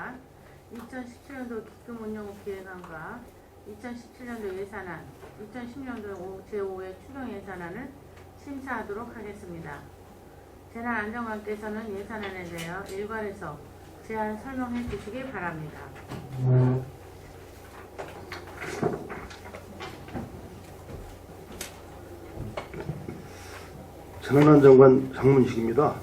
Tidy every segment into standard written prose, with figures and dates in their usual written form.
예산안, 2017년도 기금 운영 기획안과 2017년도 예산안, 2010년도 제5회 추경 예산안을 심사하도록 하겠습니다. 재난안전관께서는 예산안에 대하여 일괄해서 제안 설명해 주시기 바랍니다. 재난안전관 장문식입니다.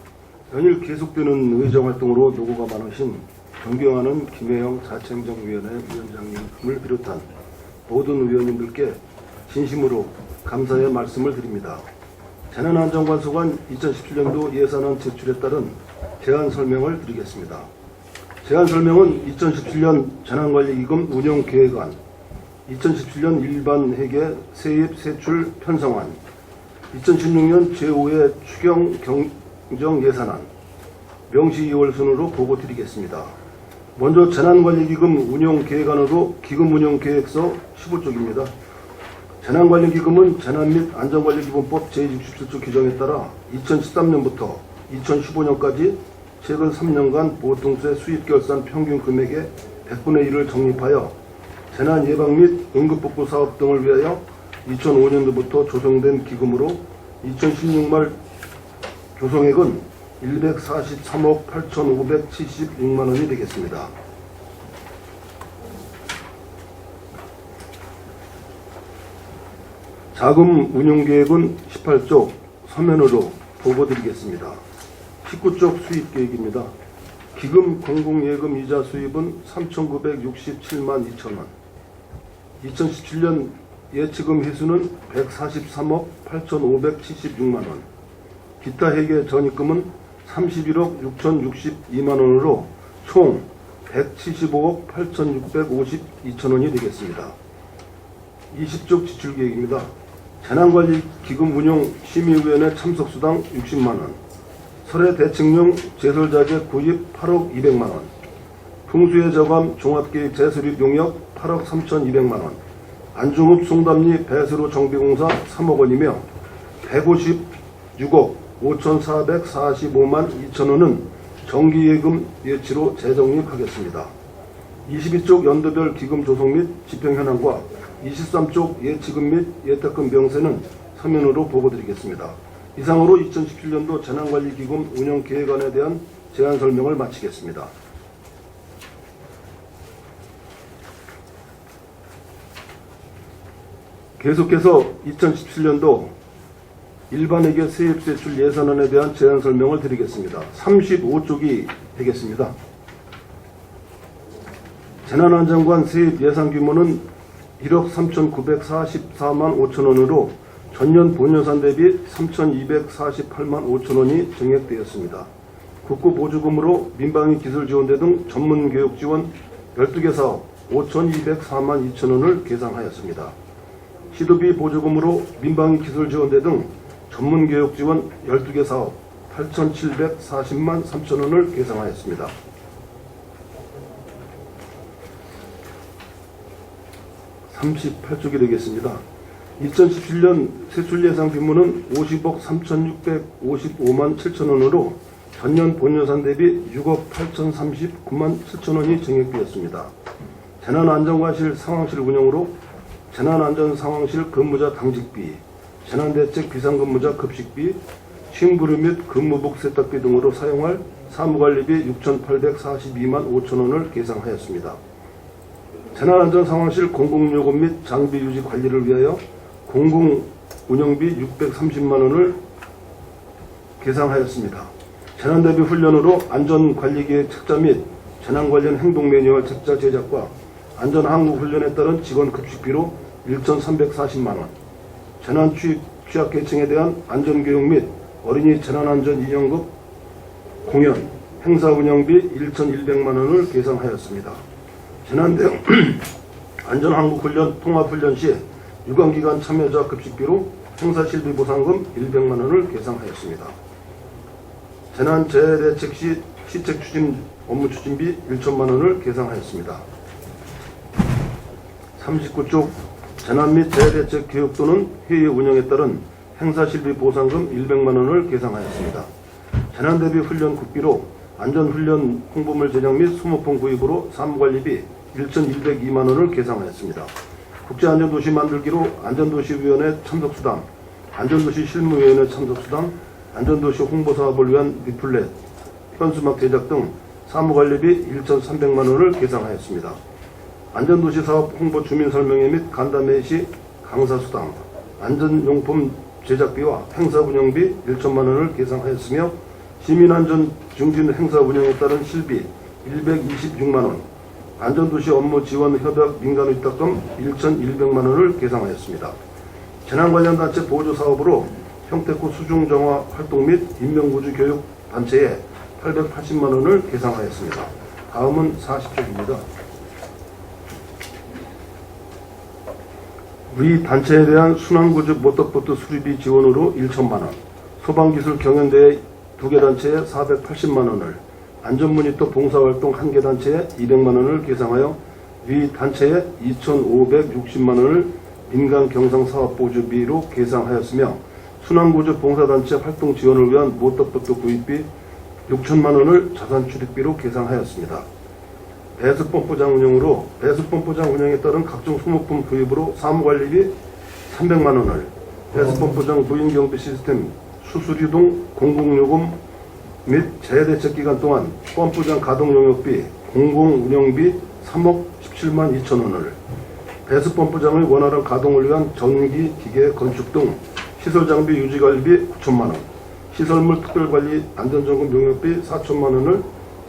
연일 계속되는 의정활동으로 노고가 많으신 존경하는 김혜영 자치행정위원회 위원장님을 비롯한 모든 의원님들께 진심으로 감사의 말씀을 드립니다. 재난안전관 소관 2017년도 예산안 제출에 따른 제안 설명을 드리겠습니다. 제안 설명은 2017년 재난관리기금 운영계획안, 2017년 일반회계 세입 세출 편성안, 2016년 제5회 추경 경정 예산안, 명시 2월 순으로 보고 드리겠습니다. 먼저 재난관리기금 운영계획안으로 기금운영계획서 15쪽입니다. 재난관리기금은 재난 및 안전관리기본법 제67조 규정에 따라 2013년부터 2015년까지 최근 3년간 보통세 수입결산 평균 금액의 100분의 1을 적립하여 재난 예방 및 응급복구 사업 등을 위하여 2005년도부터 조성된 기금으로 2016 말 조성액은 143억 8,576만 원이 되겠습니다. 자금 운용계획은 18쪽 서면으로 보고드리겠습니다. 19쪽 수입계획입니다. 기금 공공예금 이자 수입은 3,967만 2천 원. 2017년 예치금 회수는 143억 8,576만 원. 기타 회계 전입금은 31억 6,062만 원으로 총 175억 8,652천 원이 되겠습니다. 20쪽 지출계획입니다. 재난관리기금 운용 심의위원회 참석수당 60만 원, 설해 대책용 제설자재 구입 8억 200만 원, 풍수해 저감 종합계획 재수립 용역 8억 3,200만 원, 안중읍 송담리 배수로 정비공사 3억 원이며 156억 5,445만 2천 원은 정기예금 예치로 재정립하겠습니다. 22쪽 연도별 기금 조성 및 집행 현황과 23쪽 예치금 및 예탁금 명세는 서면으로 보고드리겠습니다. 이상으로 2017년도 재난관리기금 운영계획안에 대한 제안 설명을 마치겠습니다. 계속해서 2017년도 일반회계 세입세출 예산안에 대한 제안 설명을 드리겠습니다. 35쪽이 되겠습니다. 재난안전관 세입 예산 규모는 1억 3,944만 5천 원으로 전년 본예산 대비 3,248만 5천 원이 증액되었습니다. 국고보조금으로 민방위 기술지원대 등 전문교육 지원 12개 사업 5,204만 2천 원을 계상하였습니다. 시도비 보조금으로 민방위 기술지원대 등 전문교육 지원 12개 사업 8,740만 3천 원을 계상하였습니다. 38쪽이 되겠습니다. 2017년 세출 예상 규모는 50억 3,655만 7천 원으로 전년 본예산 대비 6억 8,039만 7천 원이 증액되었습니다. 재난안전관실 상황실 운영으로 재난안전상황실 근무자 당직비, 재난대책 비상근무자 급식비, 쉼부료 및 근무복 세탁비 등으로 사용할 사무관리비 6,842만 5천 원을 계상하였습니다. 재난안전상황실 공공요금 및 장비 유지 관리를 위하여 공공운영비 630만 원을 계상하였습니다. 재난대비 훈련으로 안전관리계획 책자 및 재난 관련 행동 매뉴얼 책자 제작과 안전항구훈련에 따른 직원 급식비로 1,340만 원, 재난 취약계층에 대한 안전교육 및 어린이 재난안전 인형급 공연, 행사 운영비 1,100만 원을 계상하였습니다. 재난대응 안전항구훈련 통합훈련 시 유관기관 참여자 급식비로 행사실비 보상금 100만 원을 계상하였습니다. 재난재해대책 시 시책 추진 업무 추진비 1천만 원을 계상하였습니다. 39쪽 재난 및 재해대책 교육 또는 회의 운영에 따른 행사실비 보상금 100만 원을 계상하였습니다. 재난대비 훈련 국비로 안전훈련 홍보물 제작 및 소모품 구입으로 사무관리비 1,102만 원을 계상하였습니다. 국제안전도시 만들기로 안전도시위원회 참석수당, 안전도시 실무위원회 참석수당, 안전도시 홍보사업을 위한 리플렛, 현수막 제작 등 사무관리비 1,300만 원을 계상하였습니다. 안전도시 사업 홍보 주민설명회 및 간담회 시 강사수당, 안전용품 제작비와 행사 운영비 1천만 원을 계상하였으며 시민안전 증진 행사 운영에 따른 실비 126만 원, 안전도시 업무 지원 협약 민간위탁금 1,100만 원을 계상하였습니다. 재난 관련 단체 보조 사업으로 평택구 수중정화 활동 및 인명구조 교육 단체에 880만 원을 계상하였습니다. 다음은 40쪽입니다. 위 단체에 대한 순환구조 모터보트 수리비 지원으로 1천만 원, 소방기술 경연대회 2개 단체에 480만 원을, 안전모니터 봉사활동 1개 단체에 200만 원을 계상하여 위 단체에 2,560만 원을 민간 경상사업보조비로 계상하였으며 순환구조 봉사단체 활동 지원을 위한 모터보트 구입비 6천만 원을 자산출입비로 계상하였습니다. 배수펌프장 운영으로 배수펌프장 운영에 따른 각종 소모품 구입으로 사무관리비 300만 원을, 배수펌프장 부인경비 시스템 수수료등 공공요금 및 재해대책 기간 동안 펌프장 가동용역비 공공운영비 3억 17만 2천 원을, 배수펌프장의 원활한 가동을 위한 전기, 기계, 건축 등 시설장비 유지관리비 9천만 원, 시설물 특별관리 안전점검 용역비 4천만 원을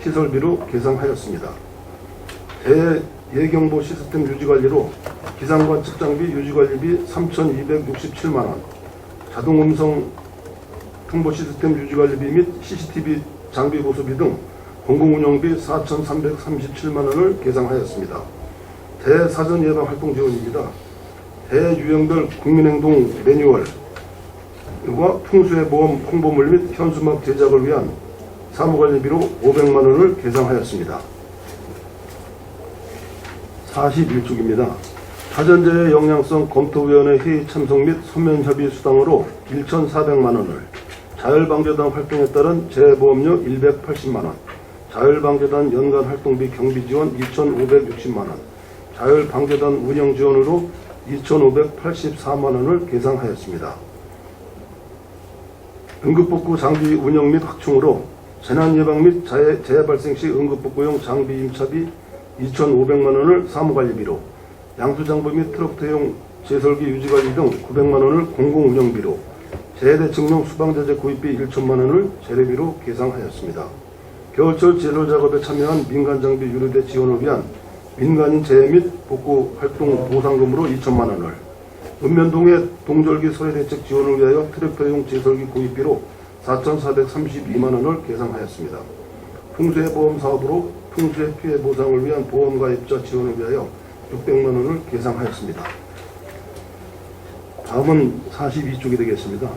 시설비로 계상하였습니다. 대예경보 시스템 유지관리로 기상관 측장비 유지관리비 3,267만 원, 자동음성 통보 시스템 유지관리비 및 CCTV 장비 보수비 등 공공운영비 4,337만 원을 계상하였습니다. 대사전 예방 활동 지원입니다. 대유형별 국민행동 매뉴얼과 풍수해 보험 홍보물 및 현수막 제작을 위한 사무관리비로 500만 원을 계상하였습니다. 41쪽입니다. 사전제해 영향성 검토위원회 회의 참석 및 서면협의 수당으로 1,400만 원을, 자율방재단 활동에 따른 재보험료 180만 원, 자율방재단 연간 활동비 경비 지원 2,560만 원, 자율방재단 운영 지원으로 2,584만 원을 계상하였습니다. 응급복구 장비 운영 및 확충으로 재난예방 및 재해 발생 시 응급복구용 장비 임차비 2,500만 원을 사무관리비로, 양수장비 및 트럭대용 제설기 유지관리 등 900만 원을 공공운영비로, 재해대책용 수방자재 구입비 1천만 원을 재래비로 계상하였습니다. 겨울철 제로작업에 참여한 민간장비 유료대 지원을 위한 민간인 재해 및 복구 활동 보상금으로 2천만 원을, 읍면동의 동절기 소해대책 지원을 위하여 트랙터용 제설기 구입비로 4,432만 원을 계상하였습니다. 풍수해보험 사업으로 풍수해 피해 보상을 위한 보험가입자 지원을 위하여 600만 원을 계상하였습니다. 다음은 42쪽이 되겠습니다.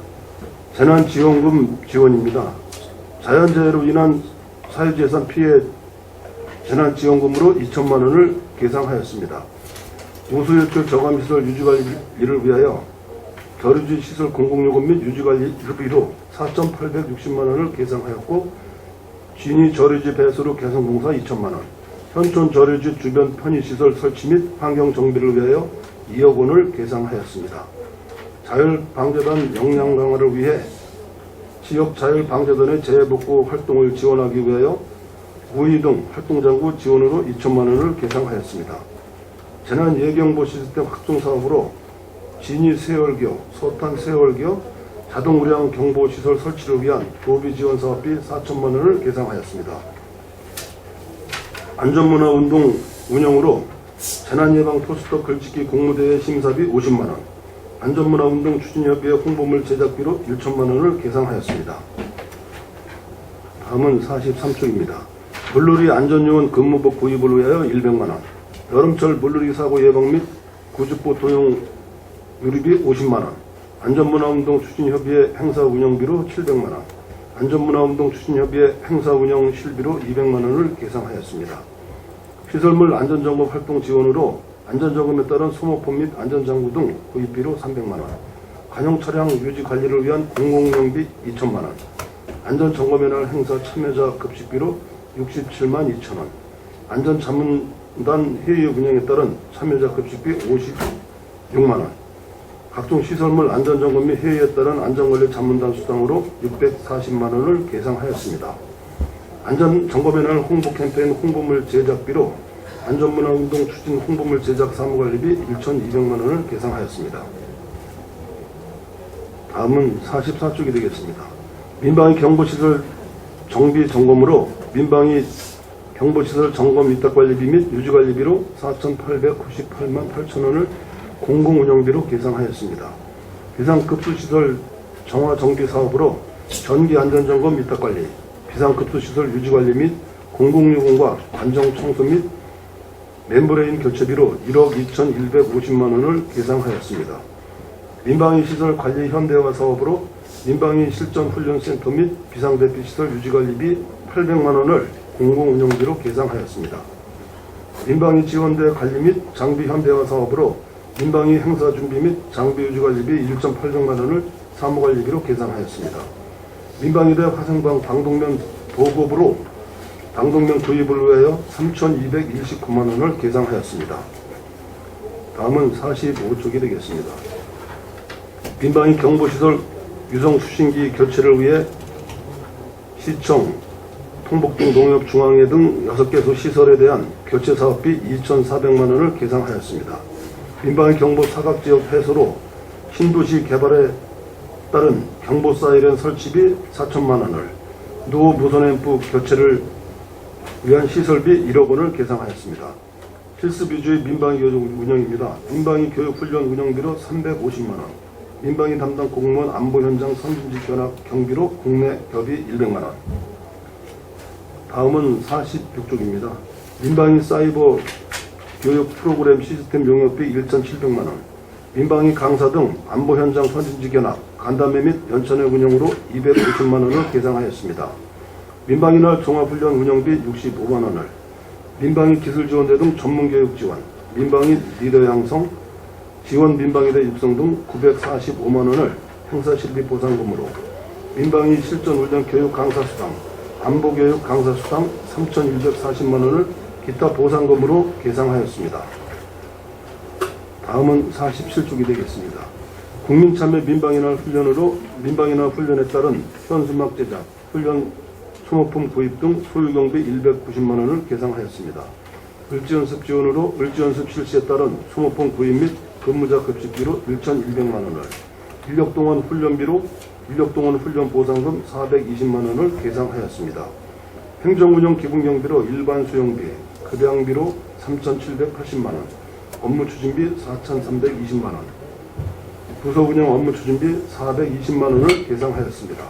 재난지원금 지원입니다. 자연재해로 인한 사유재산 피해 재난지원금으로 2천만 원을 계상하였습니다. 오수요철 저감시설 유지관리를 위하여 결유지 시설 공공요금 및 유지관리비로 4,860만 원을 계상하였고, 진위 저류지 배수로 개선공사 2천만 원, 현촌 저류지 주변 편의시설 설치 및 환경정비를 위하여 2억 원을 계상하였습니다. 자율방재단 역량 강화를 위해 지역자율방재단의 재해복구 활동을 지원하기 위하여 우이 등 활동장구 지원으로 2천만 원을 계상하였습니다. 재난예경보 시스템 확충사업으로 진위 세월교, 소탄 세월교, 자동우량 경보시설 설치를 위한 도비 지원 사업비 4천만 원을 계상하였습니다. 안전문화운동 운영으로 재난예방 포스터 글짓기 공모대회 심사비 50만 원, 안전문화운동 추진협의회 홍보물 제작비로 1천만 원을 계상하였습니다. 다음은 43쪽입니다. 물놀이 안전요원 근무복 구입을 위하여 100만 원, 여름철 물놀이 사고 예방 및 구직보 도용 유리비 50만 원, 안전문화운동 추진협의회 행사 운영비로 700만 원, 안전문화운동 추진협의회 행사 운영 실비로 200만 원을 계상하였습니다. 시설물 안전점검 활동 지원으로 안전점검에 따른 소모품 및 안전장구 등 구입비로 300만 원, 관용 차량 유지 관리를 위한 공공용비 2천만 원, 안전점검의 날 행사 참여자 급식비로 67만 2천 원, 안전자문단 회의 운영에 따른 참여자 급식비 56만 원, 각종 시설물 안전점검 및 회의에 따른 안전관리 자문단 수당으로 640만 원을 계상하였습니다. 안전점검의 날 홍보 캠페인 홍보물 제작비로 안전문화운동 추진 홍보물 제작 사무관리비 1,200만 원을 계상하였습니다. 다음은 44쪽이 되겠습니다. 민방위 경보시설 정비 점검으로 민방위 경보시설 점검 위탁관리비 및 유지관리비로 4,898만 8천 원을 공공운영비로 계상하였습니다. 비상급수시설 정화 정비 사업으로 전기안전점검 위탁관리, 비상급수시설 유지관리 및 공공유공과 관정청소 및 멤브레인 교체비로 1억 2,150만 원을 계상하였습니다. 민방위 시설 관리 현대화 사업으로 민방위 실전훈련센터 및 비상대피시설 유지관리비 800만 원을 공공운영비로 계상하였습니다. 민방위 지원대 관리 및 장비 현대화 사업으로 민방위 행사 준비 및 장비 유지관리비 1,800만 원을 사무관리비로 계상하였습니다. 민방위대 화생방 방독면 보급으로 방독면 도입을 위하여 3,229만 원을 계상하였습니다. 다음은 45쪽이 되겠습니다. 민방위 경보시설 유성수신기 교체를 위해 시청, 통복동 농협중앙회 등 6개소 시설에 대한 교체 사업비 2,400만 원을 계상하였습니다. 민방위 경보 사각지역 해소로 신도시 개발에 따른 경보 사이렌 설치비 4천만 원을, 노 무선앰프 교체를 위한 시설비 1억 원을 계상하였습니다. 필수 위주의 민방위 교육 운영입니다. 민방위 교육 훈련 운영비로 350만 원, 민방위 담당 공무원 안보 현장 선진지 견학 경비로 국내 겹이 100만 원. 다음은 46쪽입니다. 민방위 사이버 교육 프로그램 시스템 용역비 1,700만 원, 민방위 강사 등 안보 현장 선진지 견학, 간담회 및 연천회 운영으로 250만 원을 계상하였습니다. 민방위날 종합훈련 운영비 65만 원을, 민방위 기술지원대 등 전문교육 지원, 민방위 리더 양성, 지원 민방위대 육성 등 945만 원을 행사실비 보상금으로, 민방위 실전훈련 교육 강사 수당, 안보교육 강사 수당 3,140만 원을 기타 보상금으로 계상하였습니다. 다음은 47쪽이 되겠습니다. 국민참여 민방위날 훈련으로 민방위날 훈련에 따른 현수막 제작, 훈련 소모품 구입 등 소유경비 190만 원을 계상하였습니다. 을지연습 지원으로 을지연습 실시에 따른 소모품 구입 및 근무자 급식비로 1,100만 원을, 인력동원 훈련비로 인력동원 훈련 보상금 420만 원을 계상하였습니다. 행정운영 기본경비로 일반 수용비, 급양비로 3,780만 원, 업무 추진비 4,320만 원, 부서운영 업무 추진비 420만 원을 계상하였습니다.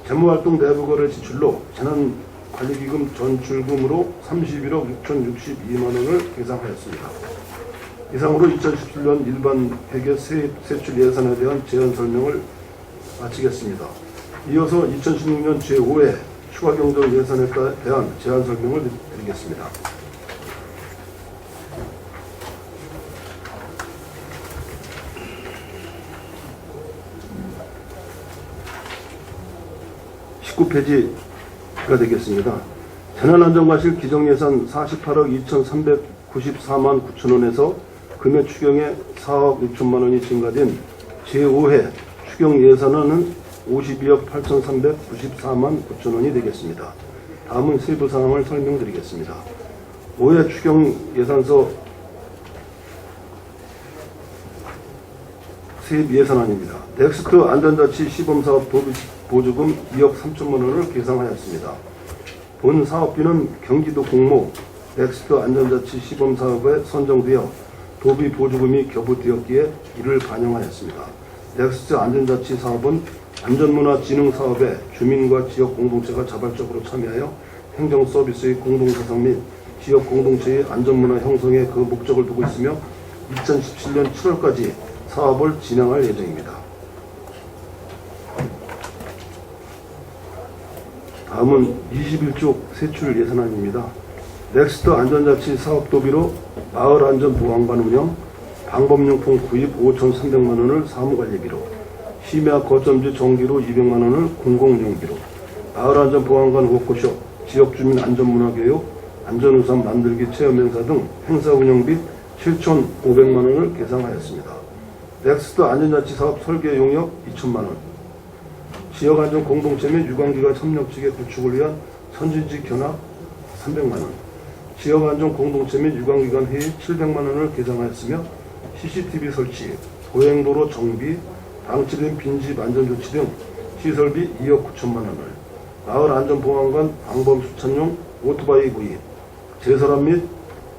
재무활동 내부거래 지출로 재난관리기금 전출금으로 31억 6,062만 원을 계상하였습니다. 이상으로 2017년 일반 회계 세출 예산에 대한 제안 설명을 마치겠습니다. 이어서 2016년 제5회 추가경정 예산에 대한 제안 설명을 드리겠습니다. 페이지가 되겠습니다. 재난안전과실 기정예산 48억 2,394만 9천 원에서 금액 추경에 4억 6천만 원이 증가된 제5회 추경 예산은 52억 8,394만 9천 원이 되겠습니다. 다음은 세부 사항을 설명드리겠습니다. 5회 추경 예산서 세입 예산안입니다. 넥스트 안전자치 시범사업 보조금 2억 3천만 원을 계상하였습니다. 본 사업비는 경기도 공모 넥스트 안전자치 시범사업에 선정되어 도비 보조금이 겨부되었기에 이를 반영하였습니다. 넥스트 안전자치 사업은 안전문화 진흥 사업에 주민과 지역 공동체가 자발적으로 참여하여 행정 서비스의 공동사상 및 지역 공동체의 안전문화 형성에 그 목적을 두고 있으며 2017년 7월까지 사업을 진행할 예정입니다. 다음은 21쪽 세출 예산안입니다. 넥스트 안전자치 사업 도비로 마을안전보안관 운영, 방범용품 구입 5,300만 원을 사무관리비로, 심야 거점지 정기로 200만 원을 공공운영비로, 마을안전보안관 워크숍, 지역주민 안전문화교육, 안전우산 만들기 체험행사 등 행사 운영비 7,500만 원을 계상하였습니다. 넥스트 안전자치사업 설계 용역 2천만 원, 지역안전 공동체 및 유관기관 협력체계 구축을 위한 선진지 견학 300만 원, 지역안전 공동체 및 유관기관 회의 700만 원을 계상하였으며 CCTV 설치, 보행도로 정비, 방치된 빈집 안전조치 등 시설비 2억 9천만 원을, 마을안전보안관 방범수찬용 오토바이 구입, 제설함 및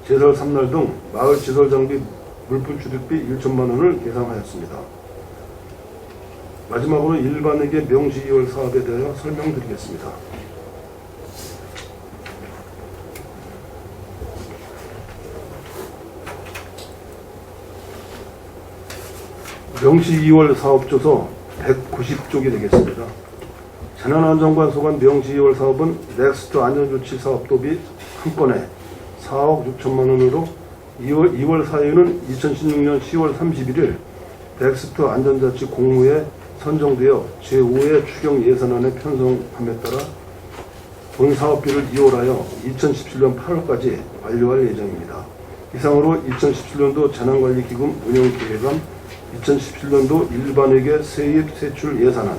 제설 삼날 등 마을 시설 장비 물품 취득비 1천만 원을 계상하였습니다. 마지막으로 일반에게 명시 2월 사업에 대하여 설명드리겠습니다. 명시 2월 사업조서 190쪽이 되겠습니다. 재난안전관 소관 명시 2월 사업은 넥스트 안전조치 사업도비 한 건에 4억 6천만 원으로 2월 사유는 2016년 10월 31일 넥스트 안전자치 공무에 선정되어 제5회 추경 예산안에 편성함에 따라 본 사업비를 이월하여 2017년 8월까지 완료할 예정입니다. 이상으로 2017년도 재난관리기금 운영계획안, 2017년도 일반회계 세입 세출 예산안,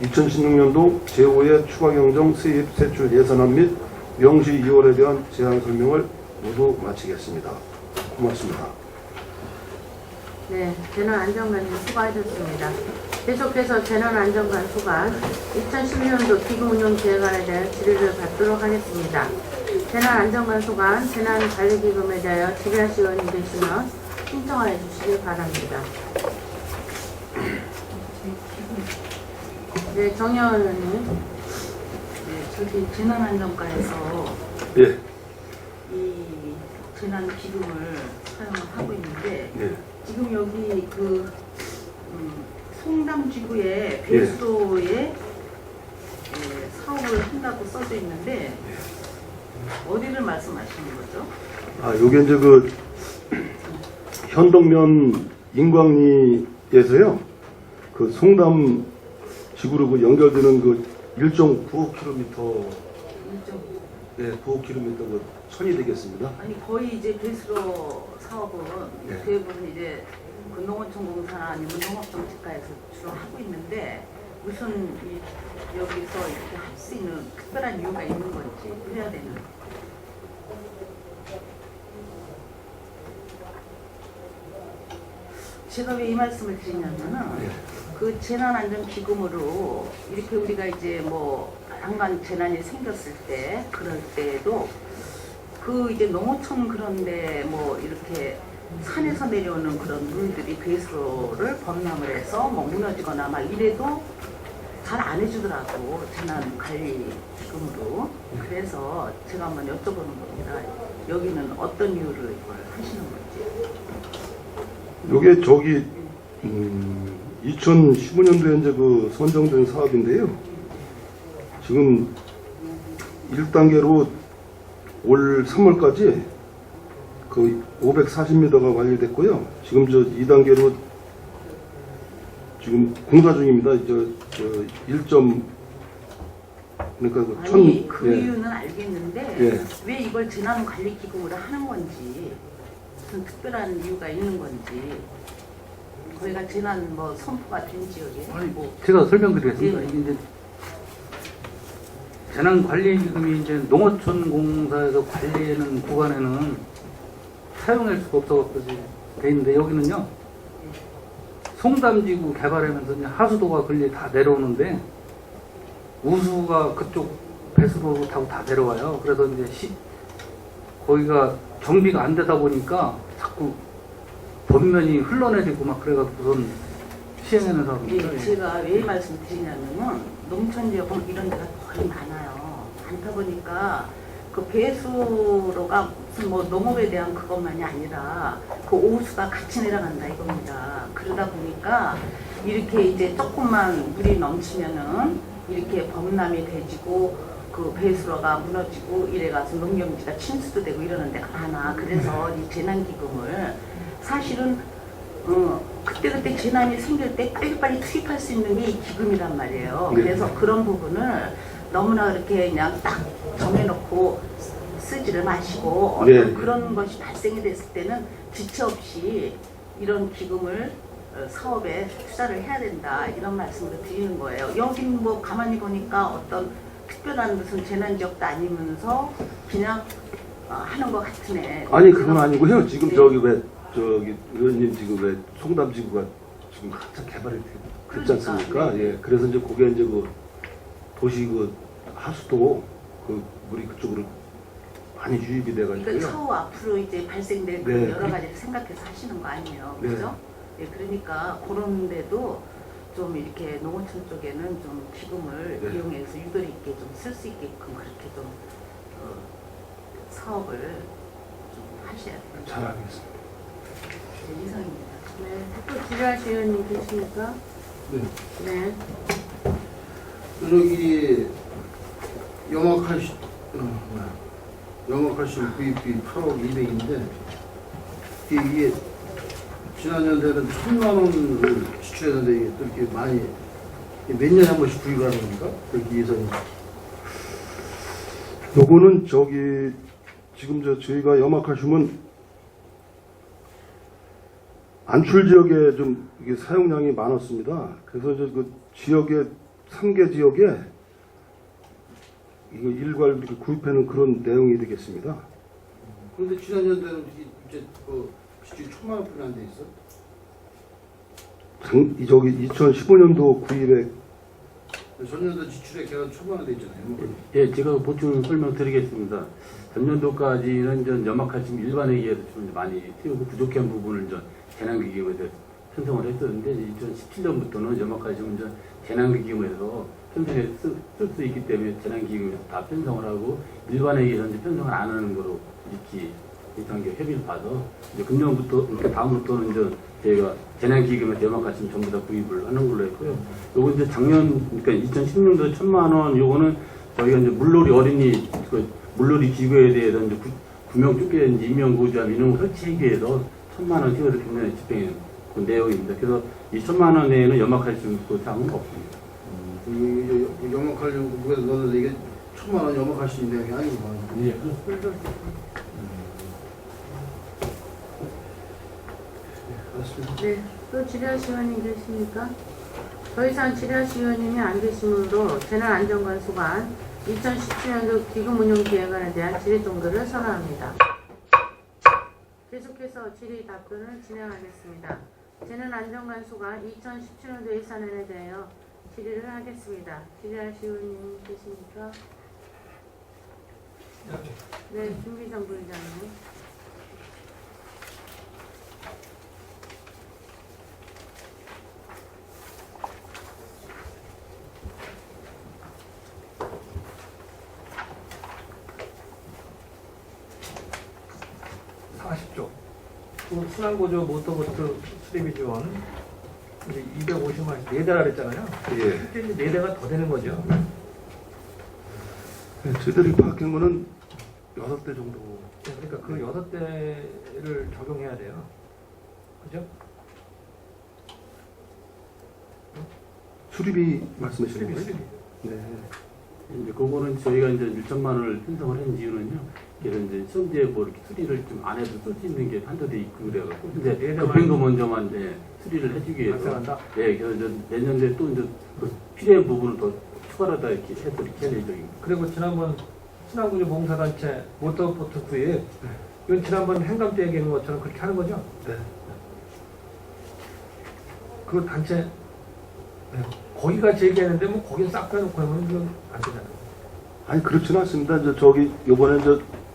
2016년도 제5회 추가경정 세입 세출 예산안 및 명시 2월에 대한 제안 설명을 모두 마치겠습니다. 고맙습니다. 네, 재난안전관님 수고하셨습니다. 계속해서 재난안전관 소관 2016년도 기금운용계획안에 대한 질의를 받도록 하겠습니다. 재난안전관 소관 재난관리기금에 대하여 질의하실 의원이 계시면 신청하여 주시기 바랍니다. 네, 정의원 의원님. 네, 저기 재난안전과에서 예. 이 재난기금을 사용을 하고 있는데 예. 지금 여기 그 송담지구의 배수로에 사업을 한다고 써져 있는데 어디를 말씀하시는 거죠? 아, 요게 이제 그 현덕면 인광리에서요, 그 송담 지구로 그 연결되는 그 1.95km, 네, 95km 그 선이 되겠습니다. 아니 거의 이제 배수로 사업은 네. 대부분 이제 그 농어촌공사나 아니면 농업정책과에서 주로 하고 있는데 무슨 여기서 이렇게 할 수 있는 특별한 이유가 있는 건지 해야 되는. 제가 왜 이 말씀을 드리냐면은 그 재난안전기금으로 이렇게 우리가 이제 뭐 한간 재난이 생겼을 때 그럴 때에도 그 이제 농어촌 그런데 뭐 이렇게 산에서 내려오는 그런 물들이 배수로를 범람을 해서 뭐 무너지거나 막 이래도 잘 안 해주더라고, 재난관리기금으로. 그래서 제가 한번 여쭤보는 겁니다. 여기는 어떤 이유로 이걸 하시는 건지. 요게 저기 2015년도에 이제 그 선정된 사업인데요. 지금 1단계로 올 3월까지 그 540m가 완료됐고요. 지금 저 2단계로 지금 공사 중입니다. 저 1점 그러니까 그 아니 그 예. 이유는 알겠는데 예. 왜 이걸 재난관리기금으로 하는 건지 무슨 특별한 이유가 있는 건지 거기가 재난 뭐 선포가 된 지역에 아니, 뭐 제가 설명드리겠습니다. 예. 이게 이제 재난관리기금이 이제 농어촌 공사에서 관리하는 구간에는 사용할 수가 없어서 돼 있는데 여기는요 송담지구 개발하면서 이제 하수도가 걸리 다 내려오는데 우수가 그쪽 배수로 타고 다 내려와요. 그래서 이제 거기가 정비가 안 되다 보니까 자꾸 겉면이 흘러내리고 막 그래가지고 시행하는 사람입니다. 예, 제가 왜 말씀드리냐면은 농촌 지역 이런 데가 거의 많아요. 많다 보니까 그 배수로가 무슨 뭐 농업에 대한 그것만이 아니라 그 오수가 같이 내려간다 이겁니다. 그러다 보니까 이렇게 이제 조금만 물이 넘치면은 이렇게 범람이 돼지고 그 배수로가 무너지고 이래가서 농경지가 침수도 되고 이러는 데가 많아. 그래서 이 재난기금을 사실은 그때그때 재난이 생길 때 빨리빨리 투입할 수 있는 게 이 기금이란 말이에요. 네. 그래서 그런 부분을 너무나 그렇게 그냥 딱 정해놓고 쓰지를 마시고 어떤 네. 그런 것이 발생이 됐을 때는 지체 없이 이런 기금을 사업에 투자를 해야 된다 이런 말씀을 드리는 거예요. 여긴 뭐 가만히 보니까 어떤 특별한 무슨 재난지역도 아니면서 그냥 하는 것 같으네. 아니 그건 아니고요. 지금 네. 저기 의원님 지금 왜 송담지구가 지금 한참 개발이 됐지 그러니까, 않습니까? 네. 예, 그래서 이제 그게 이제 그 도시 그 하수도 그 물이 그쪽으로 많이 유입이 그러니까 돼가지고요. 차후 앞으로 이제 발생될 그 네. 여러 가지를 생각해서 하시는 거 아니에요, 네. 그죠? 네, 그러니까 그런 데도 좀 이렇게 농어촌 쪽에는 좀 기금을 네. 이용해서 유도리 있게 좀 쓸 수 있게끔 그렇게 좀 사업을 좀 하셔야 돼요. 잘 알겠습니다. 네, 이상입니다. 네. 또 지라시 의원님 계십니까? 네. 네. 여기 영업할수 구입비 8억 200인데 이게 지난 연도에는 1,000만 원을 지출했는데 이게 또 이렇게 많이 몇 년에 한 번씩 구입을 하는 겁니까? 그렇게 예산이. 요거는 저기 지금 저희가 염화칼슘은 안출 지역에 좀 이게 사용량이 많았습니다. 그래서 그 지역에 3개 지역에 이거 일괄 이렇게 구입하는 그런 내용이 되겠습니다. 그런데 지난 연도에는 이제 그 지출 1,000만 원뿐이 안 돼 있어? 저기 2015년도 구입액 전년도 지출액 계산 1,000만 원 돼 있잖아요. 예, 제가 보충 설명드리겠습니다. 전년도까지는 전 염화칼슘 일반에 의해서 좀 많이 튀우고 부족한 부분을 전 재난기금에서 편성을 했었는데 2017년부터는 염화칼슘은 전 재난기금에서 편성해 쓸 수 있기 때문에 재난기금에서 다 편성을 하고 일반에 의해서 이제 편성을 안 하는 거로 이렇게 단계 협의를 봐서 이제 금년부터 그러니까 다음부터는 이제 저희가 재난기금에서 염화칼슘 전부 다 구입을 하는 걸로 했고요. 요거 이제 작년 그러니까 2016년도 1,000만 원 요거는 저희가 이제 물놀이 어린이 그 물놀이 기구에 대해서 이제 구명 쪽에 이제 인명 보호자금 이런 거 설치하기 위해서 1,000만 원 기금을 금년에 집행한 그 내용입니다. 그래서 이 1,000만 원 외에는 염화칼슘 그 사항은 없습니다. 이 영업하려고 그거에 넣었는데 이게 1,000만 원 영업할 수 있는 내용이 아니구만. 예. 알았습니다. 네. 또 지라시 의원님 계십니까? 더 이상 지라시 의원님이 안 계시므로 재난안전관수관 2017년도 기금운용기획안에 대한 질의 종결을 선언합니다. 계속해서 질의 답변을 진행하겠습니다. 재난안전관수관 2017년도 예산안에 대하여 질의를 하겠습니다. 질의하실 의원님 계십니까? 네, 김기정 부의장님. 그 순환구조 모터보트 수리비 지원 이제 250만 원 4대라 그랬잖아요. 예. 실제 이제 4대가 더 되는 거죠. 네, 저희들이 파악한 거는 6대 정도. 그러니까 그 6대를 적용해야 돼요. 그죠? 수리비 말씀하시는 수리비, 거예요? 수리비. 네. 이제 그거는 저희가 이제 1,000만 원을 편성을 한 이유는요. 그래서 이제 시험지에 뭐 이렇게 수리를 좀 안 해도 쓸 수 있는 게 한도 돼 있고 그래갖고 이제 급한 거 먼저만 이제 수리를 해주기 위해서. 발생한다? 네, 그래서 이제 내년에 또 이제 그 필요한 부분을 더 추가로 다 이렇게 해서 이렇게 할 예정입니다. 그리고 지난번 순환구조 봉사단체 모터보트 구입 이건 지난번 행감 때 얘기한 것처럼 그렇게 하는 거죠? 네. 그 단체 거기가 얘기했는데 뭐 거긴 싹 빼놓고 하면 이건 안 되잖아요. 아니 그렇지는 않습니다. 저기 요번에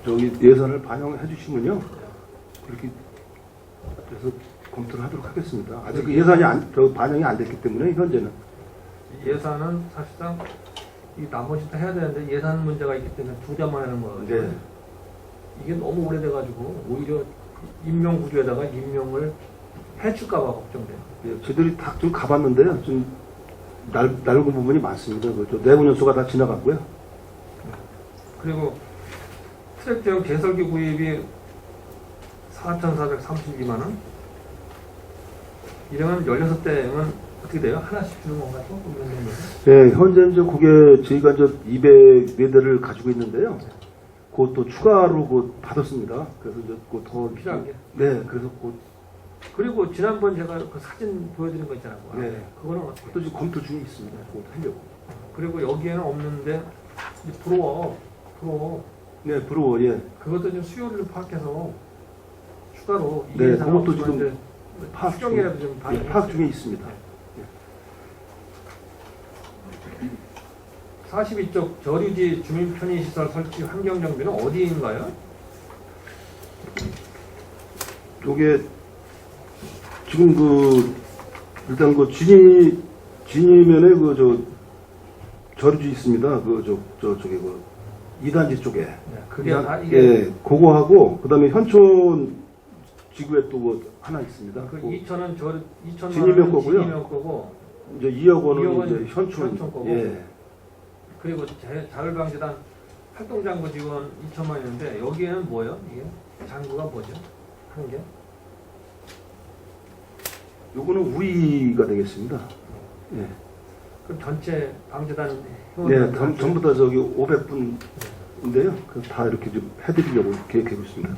저기 예산을 반영해 주시면요. 그렇게 그래서 검토를 하도록 하겠습니다. 아직 그 예산이 반영이 안 됐기 때문에 현재는. 예산은 사실상 이 나머지 다 해야 되는데 예산 문제가 있기 때문에 2대만 하는 거거든요. 네. 이게 너무 오래돼가지고 오히려 임명 구조에다가 임명을 해줄까봐 걱정돼요. 예, 저희들이 다 좀 가봤는데요. 좀 낡은 부분이 많습니다. 그 내부 연수가 다 지나갔고요. 그리고 트랙대형 개설기 구입이 4,432만 원. 이러면 16대는 어떻게 돼요? 하나씩 주는 건가요? 운영되는 네, 현재 이제 그게 저희가 이제 204대를 가지고 있는데요. 그것도 추가로 받았습니다. 그래서 이제 그더 필요한 게. 네, 그래서 그 그리고 지난번 제가 그 사진 보여드린 거 있잖아요. 네. 그거는 어떻게? 또 지금 검토 중에 있습니다. 그것도 하려고. 그리고 여기에는 없는데 이제 부러워. 네, 부러워, 예. 그것도 좀 수요를 파악해서 추가로 네, 이해상 그것도 없지만 지금 이제 파악 수정이라도 좀 예, 반영해 파악 중에 있습니다. 42쪽 저류지 주민 편의시설 설치 환경 정비는 어디인가요? 요게 지금 일단 진이면에 저류지 있습니다. 저쪽에 2단지 쪽에. 네, 그게 예, 그거하고 그다음에 현촌 지구에 또 하나 있습니다. 그 2천원 진입형 거고요. 진입형 거고 이제 2억 원은 2억 원 이제 현촌 거고. 예. 그리고 자율방재단 활동장구 지원 2천만 원인데 여기에는 뭐예요? 이게 장구가 뭐죠? 한 개? 요거는 우리가 되겠습니다. 예. 그럼 전체 방재단 네, 회원들 전부 다 500분인데요. 다 이렇게 좀 해드리려고 계획하고 있습니다.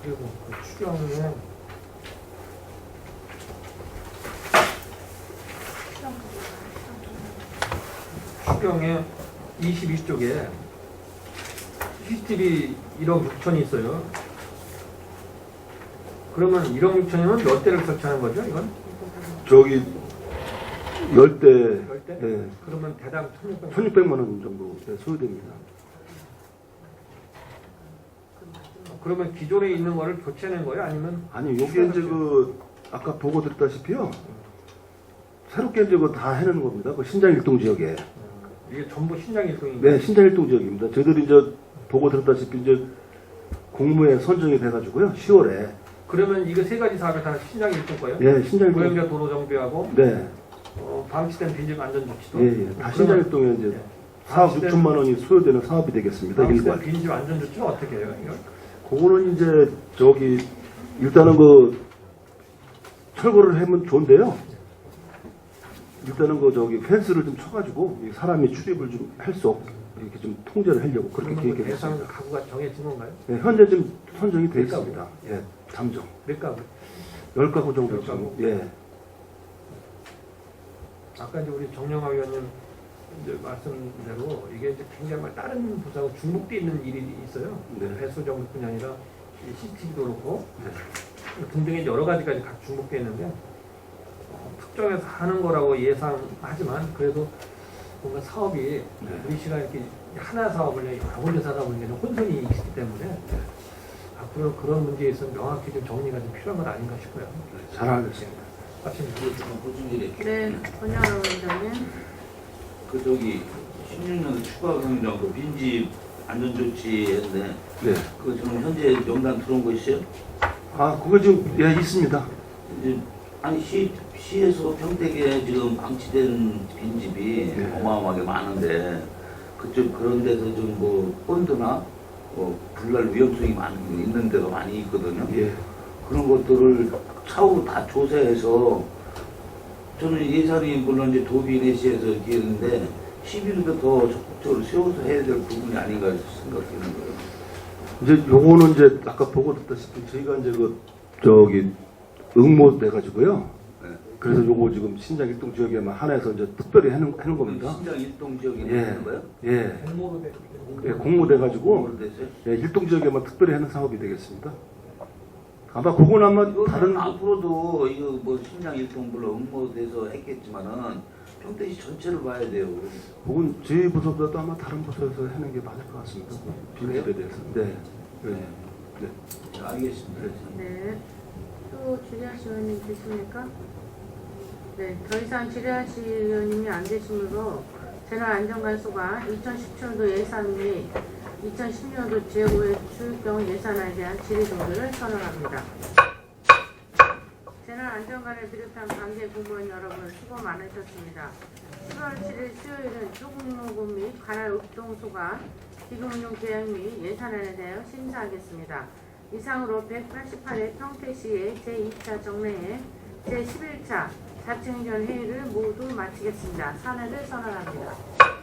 그리고 그 추경에 추경에 22쪽에 CCTV 1억 6천이 있어요. 그러면 1억 6천이면 몇 대를 설치하는 거죠, 이건? 저기 10대, 10대? 네, 그러면 대당 1,600만 1,600만 원 정도 소요됩니다. 그러면 기존에 있는 거를 교체하는 거예요? 아니면? 아니, 요게 이제 아까 보고 드렸다시피요. 새롭게 이제 다 해놓은 겁니다. 신장 일동 지역에. 이게 전부 신장 일동인가요? 네, 신장 일동 지역입니다. 저희들이 이제 보고 드렸다시피 이제 공무에 선정이 돼가지고요. 10월에. 그러면 이거 세 가지 사업이 다 신장 일동 거예요? 네, 신장 일동. 고령자 도로 정비하고 네, 방치된 빈집 안전 조치도. 예, 예. 다 신장 일동에 이제 네. 4억 6천만 원이 소요되는 사업이 되겠습니다. 방치된 일괄. 빈집 안전 조치는 어떻게 해요? 이거? 그거는 이제 일단은 철거를 하면 좋은데요. 일단은 펜스를 좀 쳐가지고 사람이 출입을 좀 할 수 없게 이렇게 좀 통제를 하려고 그렇게 그러면 그 계획했습니다. 예산 가구가 정해진 건가요? 네, 현재 좀 선정이 되어 몇 가구? 있습니다. 예, 잠정. 몇 가구? 10가구 정도 10 지금. 가구? 예. 아까 이제 우리 정영하 의원님 이제 말씀대로 이게 이제 굉장히 다른 부서하고 중복돼 있는 일이 있어요. 네. 배수 정도뿐이 아니라 CCTV도 그렇고 네. 등등의 여러 가지까지 다 중복돼 있는데 특정해서 하는 거라고 예상하지만 그래도 뭔가 사업이 네. 우리 시가 이렇게 하나 사업을 여러 군데 사다 보니까 좀 혼선이 있기 때문에 앞으로 그런 문제에 있어서 명확히 좀 정리가 좀 필요한 건 아닌가 싶어요. 잘 알겠습니다. 맞습니다. 보충질에 네, 권영하 원장님. 16년도 추가 경정 그 빈집 안전조치 했는데 네. 지금 현재 명단 들어온 거 있어요? 아, 그거 지금 있습니다. 이제 아니 시에서 평택에 지금 방치된 빈집이 네. 어마어마하게 많은데 그런 데서 좀 본드나 불날 위험성이 있는 데가 많이 있거든요. 예. 그런 것들을 차후 다 조사해서 저는 예산이 물론 이제 도비 내시에서 이렇게 했는데 시비도 더 적극적으로 세워서 해야 될 부분이 아닌가 생각되는 거예요. 이제 요거는 이제 아까 보고 듣다시피 저희가 이제 응모 돼가지고요. 네. 그래서 요거 지금 신장 일동 지역에만 한해서 이제 특별히 해놓은 겁니다. 신장 일동 지역에 예. 있는 거예요? 예. 공모로 돼. 예, 공모돼가지고 공모로 됐어요? 예, 일동 지역에만 특별히 하는 사업이 되겠습니다. 아마 그건 아마 이거는 다른 앞으로도 이거 신장 일동 물론 응모돼서 했겠지만은 평택시 전체를 봐야 돼요. 그건 저희 부서보다도 아마 다른 부서에서 하는 게 맞을 것 같습니다. 빈집에 대해서. 네. 네. 네. 네, 알겠습니다. 네. 또 주리하시 의원님 계십니까? 네. 더 이상 주리하시 의원님이 안 계시므로 재난안전관수관 2017년도 예산 및 2010년도 제5회 추경 예산안에 대한 질의 종료를 선언합니다. 재난 안전관을 비롯한 관계 공무원 여러분 수고 많으셨습니다. 7월 7일 수요일은 조국노금 및 관할 읍동소관 기금운용 계약 및 예산안에 대하여 심사하겠습니다. 이상으로 188회 평택시의 제2차 정례회 제11차 자치행정회의를 모두 마치겠습니다. 산회를 선언합니다.